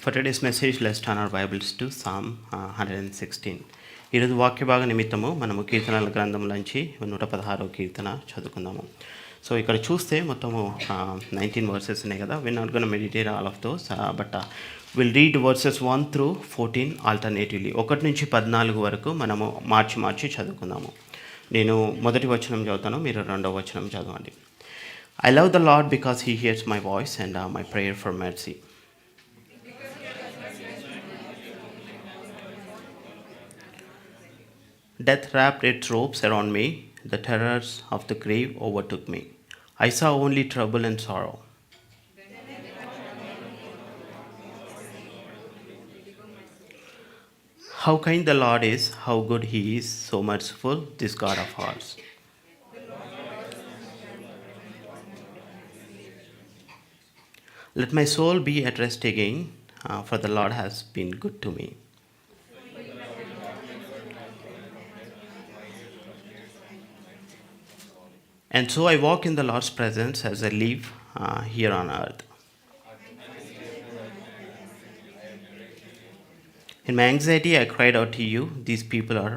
For today's message, let's turn our Bibles to Psalm 116. ఈరోజు వాక్య భాగ నిమిత్తము మనము కీర్తనల గ్రంథంలోంచి 116వ కీర్తన చదువుకుందాము. సో ఇక్కడ చూస్తే మొత్తము 19 వర్సెస్ ఉన్నాయి కదా. we're not going to meditate all of those, but we'll read verses 1 through 14 alternatively. 1 నుంచి 14 వరకు మనము మార్చి చదువుకుందాము. నేను మొదటి వచనం చదువుతాను, మీరు రెండవ వచనం చదవండి. I love the Lord because he hears my voice and my prayer for mercy. Death wrapped its ropes around me, the terrors of the grave overtook me. I saw only trouble and sorrow. How kind the Lord is, how good he is, so merciful, this God of ours. Let my soul be at rest again, for the Lord has been good to me. And so I walk in the Lord's presence as I live here on earth. In my anxiety, I cried out to you, these people are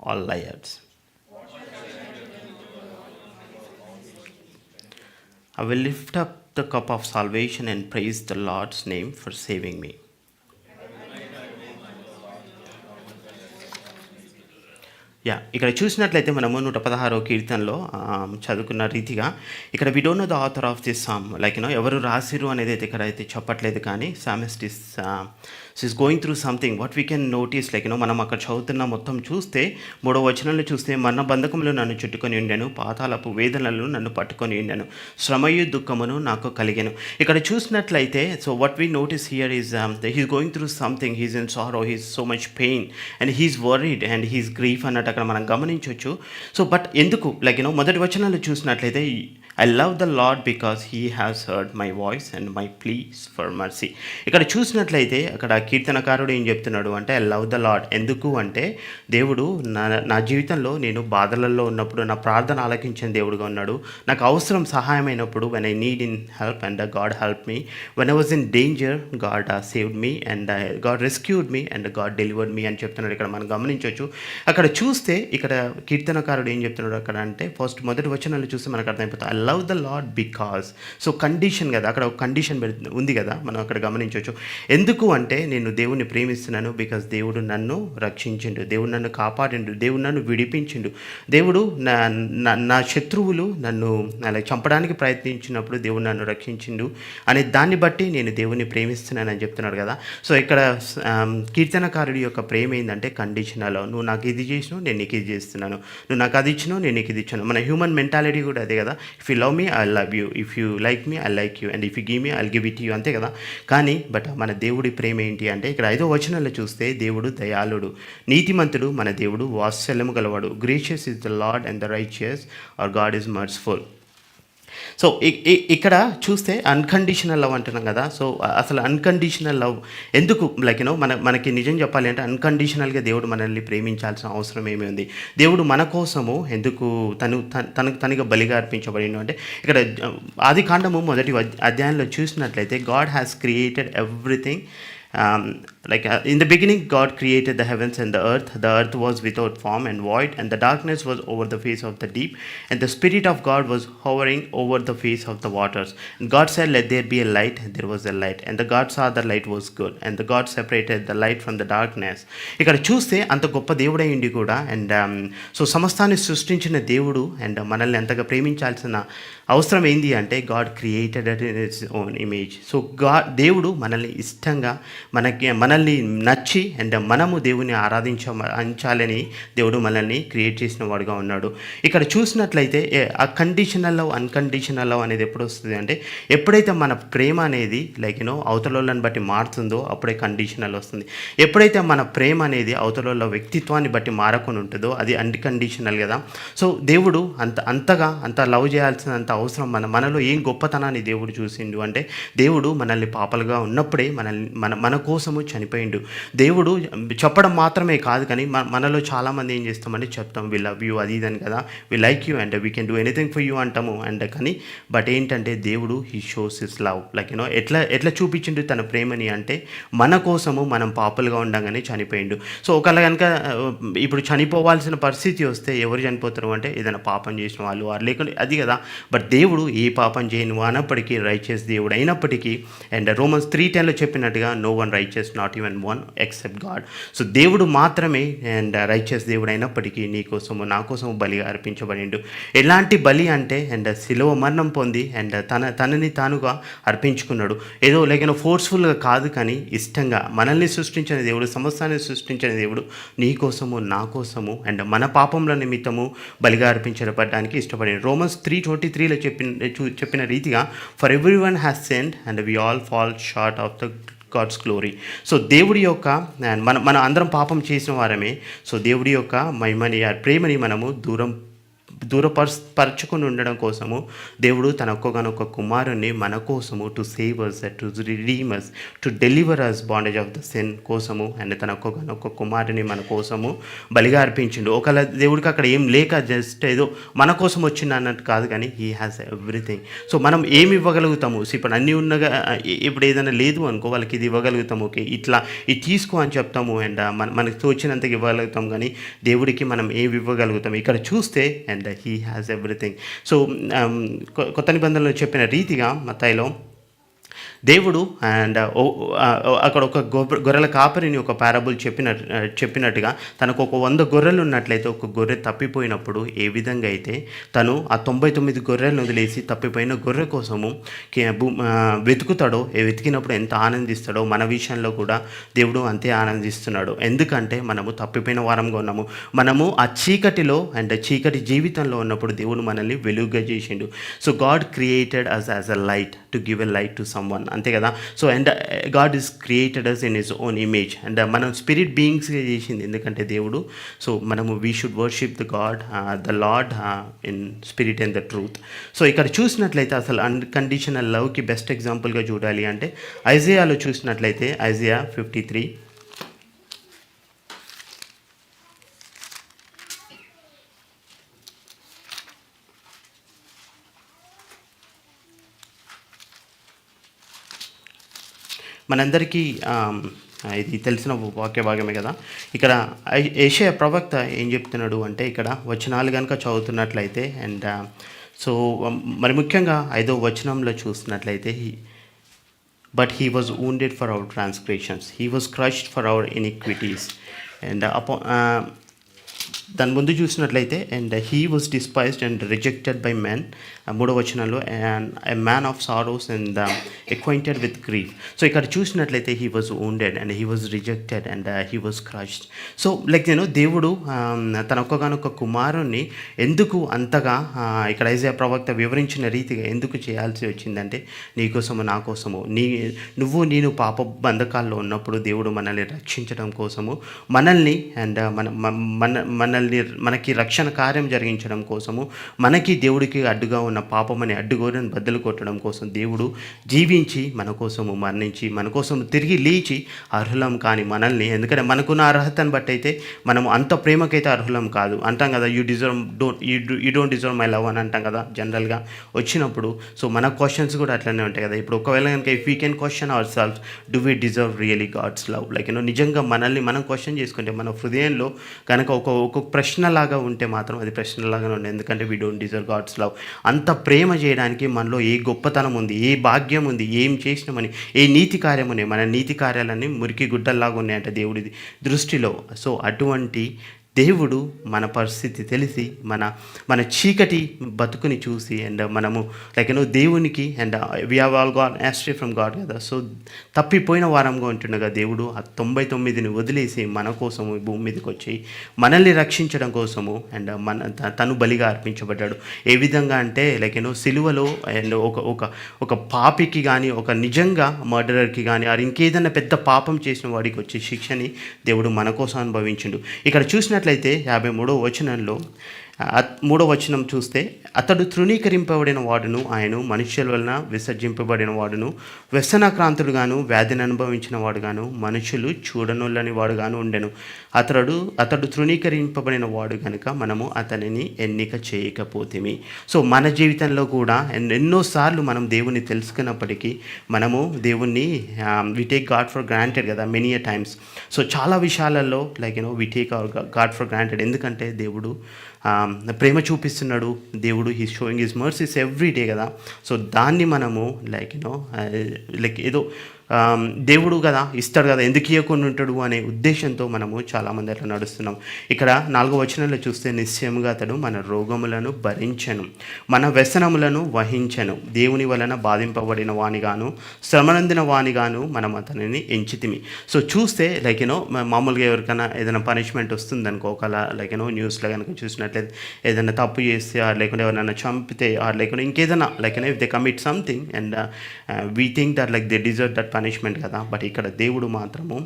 all liars. I will lift up the cup of salvation and praise the Lord's name for saving me. ఇక్కడ చూసినట్లయితే మనము 116వ కీర్తనలో చదువుకున్న రీతిగా ఇక్కడ we don't know the author of this psalm, like ఎవరు రాసిరు అనేది అయితే ఇక్కడ అయితే చెప్పట్లేదు. కానీ psalmist is going through something what we can notice, like మనం అక్కడ చదువుతున్న మొత్తం చూస్తే 3వ వచనంలో చూస్తే మరణ బంధకములు నన్ను చుట్టుకొని ఉండాను, పాతాళపు వేదనలు నన్ను పట్టుకొని ఉండాను, శ్రమయు దుఃఖమును నాకు కలిగాను. ఇక్కడ చూసినట్లయితే so what we notice here is his going through something, he's in sorrow, he's so much pain and he's worried and he's grief అన్నట్టు అక్కడ మనం గమనించవచ్చు. సో బట్ ఎందుకు లైక్ మొదటి వచనాలు చూసినట్లయితే I love the lord because he has heard my voice and my please for mercy. ఇక్కడ చూసినట్లయితే అక్కడ కీర్తనకారుడు ఏం చెప్తున్నాడు అంటే ఐ లవ్ ద లార్డ్. ఎందుకు అంటే దేవుడు నా జీవితంలో నేను బాధలలో ఉన్నప్పుడు నా ప్రార్థన ఆలకించిన దేవుడుగా ఉన్నాడు. నాకు అవసరం సహాయమైనప్పుడు when I need in help and God help me, when I was in danger God saved me and God rescued me and God delivered me అని చెప్తున్నాడు. ఇక్కడ మనం గమనించవచ్చు. అక్కడ చూస్తే ఇక్కడ కీర్తనకారుడు ఏం చెప్తున్నాడు అక్కడ అంటే ఫస్ట్ మొదటి వచనాలు చూస్తే మనకు అర్థమైపోతుంది I love the lord because. So condition కదా, అక్కడ ఒక కండిషన్ ఉంది కదా, మనం అక్కడ గమనించవచ్చు. ఎందుకు అంటే నేను దేవుణ్ణి ప్రేమిస్తున్నాను బికాస్ దేవుడు నన్ను రక్షించిండు, దేవుడు నన్ను కాపాడిండు, దేవుడు నన్ను విడిపించిండు, దేవుడు నా శత్రువులు నన్ను అలా చంపడానికి ప్రయత్నించినప్పుడు దేవుడు నన్ను రక్షించిండు అనే దాన్ని బట్టి నేను దేవుణ్ణి ప్రేమిస్తున్నానని చెప్తున్నాడు కదా. సో ఇక్కడ కీర్తనకారుడి యొక్క ప్రేమ ఏంటంటే కండిషనల్. నువ్వు నాకు ఇది చేసినావు, నేను నీకు ఇది చేస్తున్నాను, నువ్వు నాకు అది ఇచ్చినావు, నేను నీకు ఇది ఇచ్చాను. మన హ్యూమన్ మెంటాలిటీ కూడా అదే కదా. If you love me I love you, if you like me I like you and if you give me I give it you, అంతే కదా. కానీ బట్ మన దేవుడి ప్రేమ ఏంటి అంటే ఇక్కడ 5వ వచనంలో చూస్తే దేవుడు దయాళుడు, నీతిమంతుడు, మన దేవుడు వాత్సల్యము గలవాడు. Gracious is the Lord and the righteous our God is merciful. So ఇక్కడ చూస్తే అన్కండిషనల్ లవ్ అంటున్నాం కదా. సో అసలు అన్కండిషనల్ లవ్ ఎందుకు, లైక్ మనకి నిజం చెప్పాలి అంటే అన్కండిషనల్గా దేవుడు మనల్ని ప్రేమించాల్సిన అవసరం ఏమి ఉంది? దేవుడు మన కోసము ఎందుకు తనగా బలిగా అర్పించబడిండు అంటే ఇక్కడ ఆది కాండము మొదటి అధ్యాయంలో చూసినట్లయితే God has created everything. In the beginning God created the heavens and the earth was without form and void, and the darkness was over the face of the deep, and the Spirit of God was hovering over the face of the waters. And God said, let there be a light, and there was a light, and the God saw the light was good, and the God separated the light from the darkness. ఇక్కడ చూస్తే అంత గొప్ప దేవుడై ఉండి కూడా and so సమస్తాన్ని సృష్టించిన దేవుడు అండ్ మనల్ని అంతగా ప్రేమించాల్సిన అవసరం ఏంది అంటే God created it in his own image. So దేవుడు మనల్ని ఇష్టంగా మనల్ని నచ్చి అండ్ మనము దేవుని ఆరాధించాలని దేవుడు మనల్ని క్రియేట్ చేసిన వాడుగా ఉన్నాడు. ఇక్కడ చూసినట్లయితే ఆ కండిషనల్ లవ్ అన్కండిషనల్ లవ్ అనేది ఎప్పుడు వస్తుంది అంటే ఎప్పుడైతే మన ప్రేమ అనేది లైక్ అవతలని బట్టి మారుతుందో అప్పుడే కండిషనల్ వస్తుంది. ఎప్పుడైతే మన ప్రేమ అనేది అవతల వ్యక్తిత్వాన్ని బట్టి మారకుండా ఉంటుందో అది అన్కండిషనల్ కదా. సో దేవుడు అంత లవ్ చేయాల్సినంత అవసరం, మనలో ఏం గొప్పతనాన్ని దేవుడు చూసిండు అంటే, దేవుడు మనల్ని పాపలుగా ఉన్నప్పుడే మన కోసము చనిపోయిండు. దేవుడు చెప్పడం మాత్రమే కాదు కానీ మనలో చాలామంది ఏం చేస్తామంటే చెప్తాం, వి లవ్ యూ అది ఇదని కదా, we like you and we can do anything for you అంటాము. అండ్ కానీ బట్ ఏంటంటే దేవుడు he shows his love like ఎట్లా చూపించిండు తన ప్రేమని అంటే, మన కోసము మనం పాపలుగా ఉండగానే చనిపోయిండు. సో ఒకవేళ కనుక ఇప్పుడు చనిపోవాల్సిన పరిస్థితి వస్తే ఎవరు చనిపోతారు అంటే ఏదైనా పాపం చేసిన వాళ్ళు లేకుంటే అది కదా. బట్ దేవుడు ఏ పాపం చేయను అన్నప్పటికీ రైచియస్ దేవుడు అయినప్పటికీ, అండ్ రోమన్స్ 3:10 చెప్పినట్టుగా no one righteous not even one except God. So దేవుడు మాత్రమే అండ్ రైచియస్ దేవుడు అయినప్పటికీ నీ కోసము నా కోసము బలిగా అర్పించబడిండు. ఎలాంటి బలి అంటే అండ్ శిలువ మరణం పొంది అండ్ తనని తానుగా అర్పించుకున్నాడు. ఏదో లేకపోతే ఫోర్స్ఫుల్గా కాదు కానీ ఇష్టంగా. మనల్ని సృష్టించిన దేవుడు, సమస్తాన్ని సృష్టించిన దేవుడు నీ కోసము నా కోసము అండ్ మన పాపంల నిమిత్తము బలిగా అర్పించబడడానికి ఇష్టపడింది. రోమన్స్ 3:23 చెప్పిన రీతిగా for every one has sinned and we all fall short of the God's glory. So దేవుడి యొక్క మన అందరం పాపం చేసిన వారమే. సో దేవుడి యొక్క మహిమని ప్రేమని మనము దూరపరచుకుని ఉండడం కోసము దేవుడు తన ఒక్కగానొక్క కుమారుణ్ణి మన కోసము to save us, to redeem us, to deliver us bondage of the sin కోసము అండ్ తన ఒక్కగానొక్క కుమారుని మన కోసము బలిగా అర్పించిండు. ఒకవేళ దేవుడికి అక్కడ ఏం లేక జస్ట్ ఏదో మన కోసం వచ్చింది అన్నట్టు కాదు కానీ హీ హ్యాస్ ఎవ్రీథింగ్. సో మనం ఏమి ఇవ్వగలుగుతాము? ఇప్పుడు అన్నీ ఉన్నగా ఇప్పుడు ఏదైనా లేదు అనుకో, వాళ్ళకి ఇది ఇవ్వగలుగుతాము, ఓకే ఇట్లా ఇది తీసుకో అని చెప్తాము అండ్ మనకి తోచినంతగా ఇవ్వగలుగుతాం. కానీ దేవుడికి మనం ఏమి ఇవ్వగలుగుతాం? ఇక్కడ చూస్తే and he has everything. So కొత్త నిబంధనలో చెప్పిన రీతిగా మత్తయిలో దేవుడు అండ్ అక్కడ ఒక గొర్రెల కాపరిని ఒక పారబుల్ చెప్పినట్టుగా తనకు ఒక 100 గొర్రెలు ఉన్నట్లయితే ఒక గొర్రె తప్పిపోయినప్పుడు ఏ విధంగా అయితే తను ఆ 99 గొర్రెలను వదిలేసి తప్పిపోయిన గొర్రె కోసము వెతుకుతాడో, వెతికినప్పుడు ఎంత ఆనందిస్తాడో మన విషయంలో కూడా దేవుడు అంతే ఆనందిస్తున్నాడు. ఎందుకంటే మనము తప్పిపోయిన వారంగా ఉన్నాము. మనము ఆ చీకటిలో అండ్ చీకటి జీవితంలో ఉన్నప్పుడు దేవుడు మనల్ని వెలుగుగా చేసిండు. So God created us as a light to give a light to someone, అంతే కదా. So and God is created us in his own image and మనం స్పిరిట్ బీయింగ్స్గా చేసింది ఎందుకంటే దేవుడు. సో మనము we should worship the God the Lord in spirit and the truth. So ఇక్కడ చూసినట్లయితే అసలు అన్కండిషనల్ లవ్కి బెస్ట్ ఎగ్జాంపుల్గా చూడాలి అంటే ఐజయాలో చూసినట్లయితే ఐజయా 53 మనందరికీ ఇది తెలిసిన వాక్య భాగమే కదా. ఇక్కడ యెషయా ప్రవక్త ఏం చెప్తున్నాడు అంటే ఇక్కడ వచనాలు కనుక చదువుతున్నట్లయితే అండ్ సో మరి ముఖ్యంగా 5వ వచనంలో చూసినట్లయితే but he was wounded for our transgressions, he was crushed for our iniquities and దాని ముందు చూసినట్లయితే and he was despised and rejected by men, 3వ వచనంలో and a man of sorrows and acquainted with grief. So ఇక్కడ చూసినట్లయితే he was wounded and he was rejected and he was crushed. So like దేవుడు తన ఒక్కగానొక్క కుమారుణ్ణి ఎందుకు అంతగా ఇక్కడ ఐజయా ప్రవక్త వివరించిన రీతిగా ఎందుకు చేయాల్సి వచ్చిందంటే నీ కోసము నా కోసము, నేను పాప బంధకాల్లో ఉన్నప్పుడు దేవుడు మనల్ని రక్షించడం కోసము, మనల్ని అండ్ మనకి రక్షణ కార్యం జరిగించడం కోసము, మనకి దేవుడికి అడ్డుగా ఉన్న పాపమని అడ్డుగోరని బద్దలు కొట్టడం కోసం దేవుడు జీవించి మన కోసము మరణించి మన కోసం తిరిగి లేచి అర్హులం కాని మనల్ని, ఎందుకంటే మనకున్న అర్హతను బట్టి అయితే మనం అంత ప్రేమకైతే అర్హులం కాదు అంటాం కదా. You don't deserve my love అని అంటాం కదా జనరల్గా వచ్చినప్పుడు. సో మన క్వశ్చన్స్ కూడా అట్లనే ఉంటాయి కదా. ఇప్పుడు ఒకవేళ కనుక if we can question our self, do we deserve really God's love, like నిజంగా మనల్ని మనం క్వశ్చన్ చేసుకుంటే మన హృదయంలో కనుక ఒక ప్రశ్నలాగా ఉంటే మాత్రం అది ప్రశ్నలాగానే ఉండే, ఎందుకంటే we don't deserve God's love. అంత ప్రేమ చేయడానికి మనలో ఏ గొప్పతనం ఉంది, ఏ భాగ్యం ఉంది, ఏం చేసినామని, ఏ నీతి కార్యం ఉన్నాయి, మన నీతి కార్యాలన్నీ మురికి గుడ్డల్లాగా ఉన్నాయంట దేవుడి దృష్టిలో. సో అటువంటి దేవుడు మన పరిస్థితి తెలిసి మన చీకటి బతుకుని చూసి అండ్ మనము లైక్ దేవునికి and we have all gone astray from God కదా. సో తప్పిపోయిన వారంగా ఉంటుండగా దేవుడు ఆ 99ని వదిలేసి మన కోసము భూమి మీదకి వచ్చి మనల్ని రక్షించడం కోసము అండ్ తను బలిగా అర్పించబడ్డాడు. ఏ విధంగా అంటే లైక్ సిలువలో అండ్ ఒక పాపికి కానీ, ఒక నిజంగా మర్డరర్కి కానీ, అది ఇంకేదైనా పెద్ద పాపం చేసిన వాడికి వచ్చే శిక్షని దేవుడు మన కోసం అనుభవించిండు. ఇక్కడ చూసిన అయితే 53వ వచనంలో మూడో వచనం చూస్తే, అతడు తృణీకరింపబడిన వాడును, ఆయన మనుష్యుల వలన విసర్జింపబడిన వాడును, వ్యసనాక్రాంతుడుగాను వ్యాధిని అనుభవించిన వాడుగాను మనుషులు చూడనొల్లని వాడుగాను ఉండెను. అతడు తృణీకరింపబడిన వాడు కనుక మనము అతనిని ఎన్నిక చేయకపోతేమి. సో మన జీవితంలో కూడా ఎన్నోసార్లు మనం దేవుణ్ణి తెలుసుకున్నప్పటికీ మనము దేవుణ్ణి we take God for granted కదా, మెనీ అ టైమ్స్. సో చాలా విషయాలలో we take our God for granted. ఎందుకంటే దేవుడు ప్రేమ చూపిస్తున్నాడు, దేవుడు he's showing his mercies every day కదా. సో దాన్ని మనము ఏదో దేవుడు కదా ఇస్తాడు కదా, ఎందుకు ఇవ్వకుండా ఉంటాడు అనే ఉద్దేశంతో మనము చాలామంది అట్లా నడుస్తున్నాం. ఇక్కడ 4వ వచనంలో చూస్తే, నిశ్చయముగా అతడు మన రోగములను భరించెను, మన వ్యసనములను వహించెను, దేవుని వలన బాధింపబడిన వానిగాను శ్రమనందిన వానిగాను మనం అతనిని ఎంచితిమి. సో చూస్తే మామూలుగా ఎవరికైనా ఏదైనా పనిష్మెంట్ వస్తుందనుకో, ఒకలా న్యూస్లో కనుక చూసినట్లయితే ఏదైనా తప్పు చేస్తే లేకుంటే ఎవరైనా చంపితే లేకుంటే ఇంకేదైనా if they commit something and we think that they deserve that punishment కదా. బట్ ఇక్కడ దేవుడు మాత్రము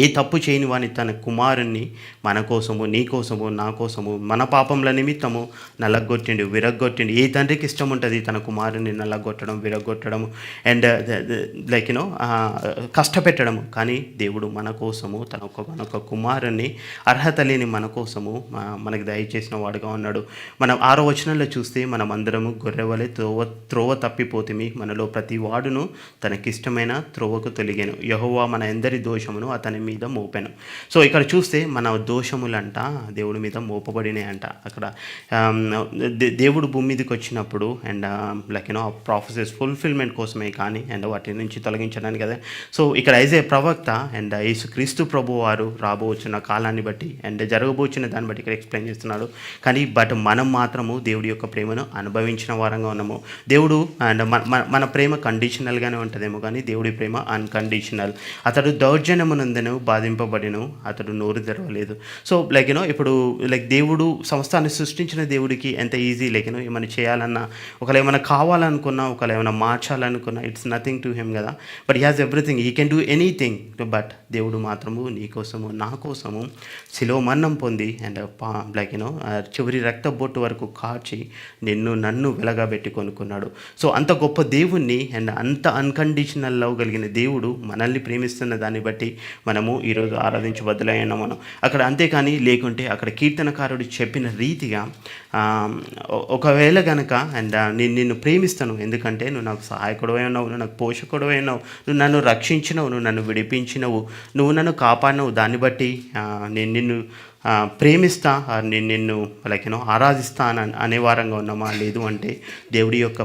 ఏ తప్పు చేయని వాని తన కుమారుణ్ణి మన కోసము, నీ కోసము, నా కోసము, మన పాపంల నిమిత్తము నలగొట్టిండు, విరగొట్టిండు. ఏ తండ్రికి ఇష్టం ఉంటుంది తన కుమారుణ్ణి నలగొట్టడం, విరగొట్టడము అండ్ కష్టపెట్టడము. కానీ దేవుడు మన కోసము మన కుమారుణ్ణి అర్హత లేని మన కోసము మనకు దయచేసిన వాడుగా ఉన్నాడు. మనం 6వ వచనంలో చూస్తే, మనం అందరము గొర్రెవలే త్రోవ తప్పిపోతిమి, మనలో ప్రతి వాడును తనకిష్టమైన త్రోవకు తొలిగాను, యెహోవా మన ఎందరి దోషమును అతని మీద మోపాను. సో ఇక్కడ చూస్తే మన దోషములంట దేవుడి మీద మోపబడినాయి అంట. అక్కడ దేవుడు భూమి మీదకి వచ్చినప్పుడు అండ్ ఆ ప్రాఫెసెస్ ఫుల్ఫిల్మెంట్ కోసమే కానీ అండ్ వాటి నుంచి తొలగించడానికి కదా. సో ఇక్కడ ఐజాయా ప్రవక్త అండ్ యేసుక్రీస్తు ప్రభు వారు రాబోచున్న కాలాన్ని బట్టి అండ్ జరగబోచిన దాన్ని బట్టి ఇక్కడ ఎక్స్ప్లెయిన్ చేస్తున్నాడు. కానీ మనం మాత్రము దేవుడి యొక్క ప్రేమను అనుభవించిన వారంగా ఉన్నాము. దేవుడు అండ్ మన ప్రేమ కండిషనల్గానే ఉంటుందేమో, కానీ దేవుడి ప్రేమ అన్కండిషనల్. అతడు దౌర్జన్యమునందు బాధింపబడిను, అతడు నోరు తెరవలేదు. సో ఇప్పుడు దేవుడు సమస్తాన్ని సృష్టించిన దేవుడికి ఎంత ఈజీ ఏమైనా చేయాలన్నా, ఒకవేళ ఏమైనా కావాలనుకున్నా, ఒకవేళ ఏమైనా మార్చాలనుకున్నా, ఇట్స్ నథింగ్ టు హిమ్ కదా. But he has everything, he can do anything. But దేవుడు మాత్రము నీ కోసము, నా కోసము శిలువ మరణం పొంది అండ్ చివరి రక్త బొట్టు వరకు కాచి నన్ను వెలగబెట్టి కొనుక్కున్నాడు. సో అంత గొప్ప దేవుణ్ణి అండ్ అంత అన్కండిషనల్ లవ్ కలిగిన దేవుడు మనల్ని ప్రేమిస్తున్న దాన్ని బట్టి మనము ఈరోజు ఆరాధించబద్దులైనా మనం అక్కడ. అంతేకాని లేకుంటే అక్కడ కీర్తనకారుడు చెప్పిన రీతిగా ఒకవేళ కనుక అండ్ నిన్ను ప్రేమిస్తాను, ఎందుకంటే నువ్వు నాకు సహాయకుడు అయినావు, నువ్వు నాకు పోషకుడు అయినావు, నువ్వు నన్ను రక్షించినవు, నువ్వు నన్ను విడిపించినవు, నువ్వు నన్ను కాపాడినవు, దాన్ని బట్టి నేను నిన్ను ప్రేమిస్తా, నిన్ను ఆరాధిస్తా అనే వారంగా ఉన్నామా? లేదు అంటే దేవుడి యొక్క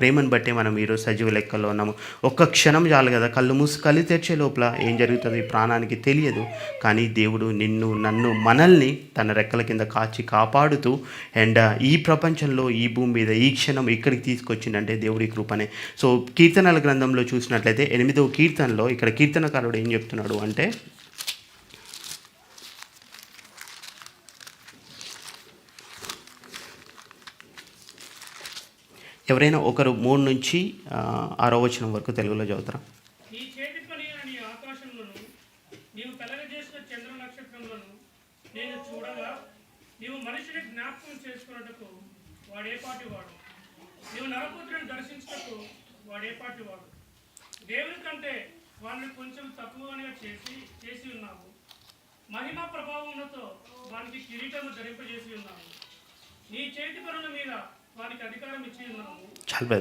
ప్రేమను బట్టి మనం ఈరోజు సజీవ లెక్కలో ఉన్నాము. ఒక్క క్షణం చాలు కదా, కళ్ళు మూసి కళ్ళు తెరిచే లోపల ఏం జరుగుతుంది ప్రాణానికి తెలియదు. కానీ దేవుడు నన్ను మనల్ని తన రెక్కల కింద కాచి కాపాడుతూ అండ్ ఈ ప్రపంచంలో, ఈ భూమి మీద ఈ క్షణం ఇక్కడికి తీసుకొచ్చిందంటే దేవుడి కృపనే. సో కీర్తనల గ్రంథంలో చూసినట్లయితే 8వ కీర్తనలో ఇక్కడ కీర్తనకారుడు ఏం చెప్తున్నాడు అంటే, ఎవరైనా ఒకరు 3 నుంచి 6వ వచనం వరకు తెలుగులో చదువుతారా? నీ చేతి పని నీ ఆకాశములను నీవు కలగజేసిన చంద్ర నక్షత్రములను నేను చూడగా, నీవు మనిషిని జ్ఞాపకం చేసుకున్నట్టుకు వాడేపాటి వాడు, నీవు నరపుత్రుని దర్శించుటకు వాడేపాటి వాడు. దేవుని కంటే వాడిని కొంచెం తక్కువగా చేసి ఉన్నావు, మహిమ ప్రభావములతో వానికి కిరీటము ధరింపజేసి ఉన్నావు, నీ చేతి పనుల మీద వానికి అధికారం ఇచ్చి ఉన్నావు. చాలా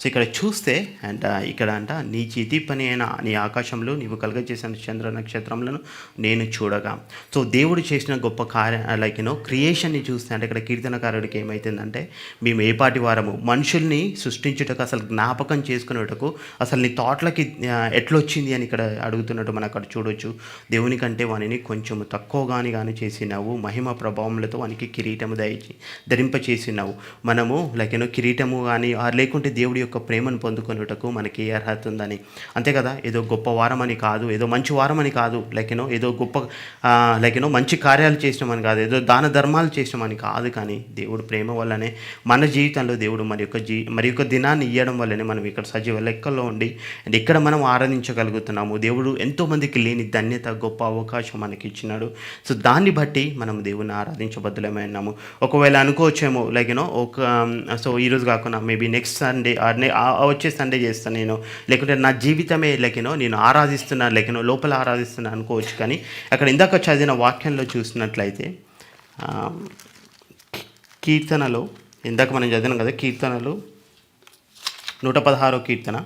సో ఇక్కడ చూస్తే అండ్ ఇక్కడ నీ చేతి పని అయిన నీ ఆకాశంలో నీవు కలుగజేసిన చంద్ర నక్షత్రములను నేను చూడగా. సో దేవుడు చేసిన గొప్ప కార్య క్రియేషన్ని చూస్తే అంటే ఇక్కడ కీర్తనకారుడికి ఏమవుతుందంటే, మేము ఏపాటి వారము, మనుషుల్ని సృష్టించుటకు అసలు జ్ఞాపకం చేసుకునేటకు అసలు నీ థాట్లకి ఎట్లొచ్చింది అని ఇక్కడ అడుగుతున్నట్టు మనం అక్కడ చూడవచ్చు. దేవుని కంటే వానిని కొంచెం తక్కువగాని చేసినావు, మహిమ ప్రభావములతో వానికి కిరీటము ధరింపచేసినావు. మనము కిరీటము కానీ లేకుంటే దేవుడి యొక్క ప్రేమను పొందుకొనుటకు మనకి ఏ అర్హత ఉందని. అంతే కదా, ఏదో గొప్ప వారం అని కాదు, ఏదో మంచి వారం అని కాదు, ఏదో గొప్ప మంచి కార్యాలు చేసినామని కాదు, ఏదో దాన ధర్మాలు చేసినామని కాదు, కానీ దేవుడు ప్రేమ వల్లనే మన జీవితంలో దేవుడు మరి యొక్క దినాన్ని ఇవ్వడం వల్లనే మనం ఇక్కడ సజీవ లెక్కల్లో ఉండి అండ్ ఇక్కడ మనం ఆరాధించగలుగుతున్నాము. దేవుడు ఎంతోమందికి లేని ధన్యత, గొప్ప అవకాశం మనకి ఇచ్చినాడు. సో దాన్ని బట్టి మనం దేవుని ఆరాధించబద్దులమే ఉన్నాము. ఒకవేళ అనుకోవచ్చేమో సో ఈరోజు కాకుండా మేబీ నెక్స్ట్ సండే వచ్చే సండే చేస్తాను నేను, లేకుంటే నా జీవితమే నేను ఆరాధిస్తున్నా లోపల ఆరాధిస్తున్నా అనుకోవచ్చు. కానీ అక్కడ ఇందాక చదివిన వాక్యంలో చూసినట్లయితే కీర్తనలో ఇందాక మనం చదివినాం కదా, కీర్తనలు 116వ కీర్తన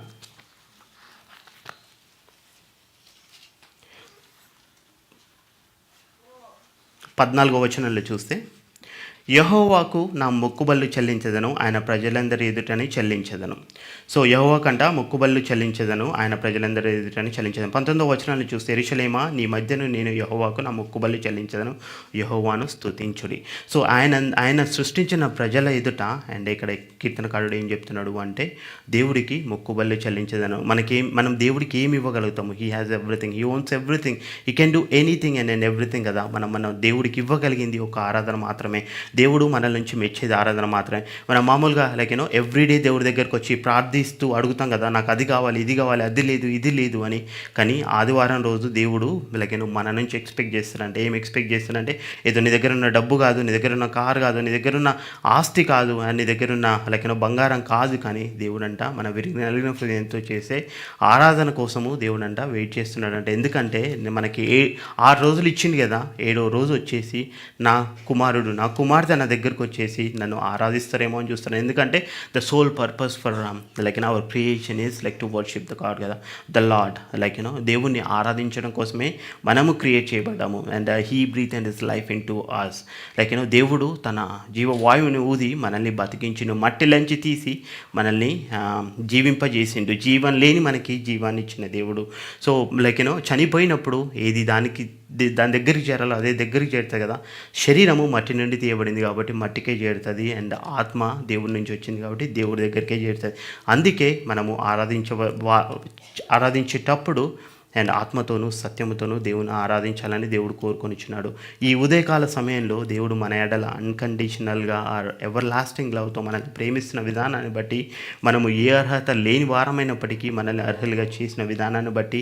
14వ వచనంలో చూస్తే, యెహోవాకు నా మొక్కుబళ్ళు చెల్లించదను, ఆయన ప్రజలందరి ఎదుటని చెల్లించదను. సో యెహోవా కంట మొక్కుబళ్ళు చెల్లించదను, ఆయన ప్రజలందరి ఎదుటని చెల్లించదను. 19వ వచనాన్ని చూస్తే, యెరూషలేమా నీ మధ్యను నేను యెహోవాకు నా మొక్కుబళ్ళు చెల్లించదను, యెహోవాను స్తుతించుడి. సో ఆయన సృష్టించిన ప్రజల ఎదుట అండ్ ఇక్కడ కీర్తనకారుడు ఏం చెప్తున్నాడు అంటే, దేవుడికి మొక్కుబళ్ళు చెల్లించదను. మనం దేవుడికి ఏమి ఇవ్వగలుగుతాము? He has everything, he owns everything, he can do anything and everything కదా. మనం దేవుడికి ఇవ్వగలిగింది ఒక ఆరాధన మాత్రమే. దేవుడు మన నుంచి మెచ్చేది ఆరాధన మాత్రమే. మనం మామూలుగా ఎవ్రీడే దేవుడి దగ్గరకు వచ్చి ప్రార్థిస్తూ అడుగుతాం కదా, నాకు అది కావాలి, ఇది కావాలి, అది లేదు, ఇది లేదు అని. కానీ ఆదివారం రోజు దేవుడు మన నుంచి ఎక్స్పెక్ట్ చేస్తారంటే, ఏం ఎక్స్పెక్ట్ చేస్తారంటే, ఏదో నీ దగ్గర ఉన్న డబ్బు కాదు, నీ దగ్గర ఉన్న కారు కాదు, నీ దగ్గర ఉన్న ఆస్తి కాదు, నీ దగ్గర ఉన్న బంగారం కాదు, కానీ దేవుడంట మన విరిగిన హృదయంతో చేసే ఆరాధన కోసము దేవుడంట వెయిట్ చేస్తున్నాడంట. ఎందుకంటే మనకి 6 రోజులు ఇచ్చింది కదా, 7వ రోజు వచ్చేసి నా కుమార్తె నా దగ్గరకు వచ్చేసి నన్ను ఆరాధిస్తారేమో అని చూస్తాను. ఎందుకంటే the sole purpose for our creation is to worship the God కదా, ద లార్డ్. దేవుణ్ణి ఆరాధించడం కోసమే మనము క్రియేట్ చేయబడ్డాము. And he breathe and his life in to us. దేవుడు తన జీవవాయువుని ఊది మనల్ని బతికించిండు, మట్టిలోంచి తీసి మనల్ని జీవింపజేసిండు. జీవం లేని మనకి జీవాన్ని ఇచ్చిన దేవుడు. సో చనిపోయినప్పుడు ఏది దాని దగ్గరికి చేరాలో అదే దగ్గరికి చేరుతుంది కదా. శరీరము మట్టి నుండి తీయబడింది కాబట్టి మట్టికే చేరుతుంది, అండ్ ఆత్మ దేవుడి నుంచి వచ్చింది కాబట్టి దేవుడి దగ్గరికే చేరుతుంది. అందుకే మనము ఆరాధించేటప్పుడు అండ్ ఆత్మతోనూ సత్యముతోనూ దేవుని ఆరాధించాలని దేవుడు కోరుకొనిచున్నాడు. ఈ ఉదయకాల సమయంలో దేవుడు మన ఎడల అన్కండిషనల్గా ఎవర్ లాస్టింగ్ లవ్తో మనల్ని ప్రేమిస్తున్న విధానాన్ని బట్టి, మనము ఏ అర్హత లేని వారమైనప్పటికీ మనల్ని అర్హులుగా చేసిన విధానాన్ని బట్టి,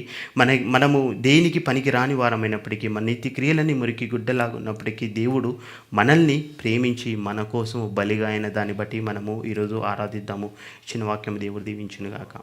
మనము దేనికి పనికి రాని వారమైనప్పటికీ, మన నీతి క్రియలని మురికి గుడ్డలాగా ఉన్నప్పటికీ దేవుడు మనల్ని ప్రేమించి మన కోసం బలిగా అయిన దాన్ని బట్టి మనము ఈరోజు ఆరాధిద్దాము. చిన్న వాక్యం దేవుడు దీవించునుగాక.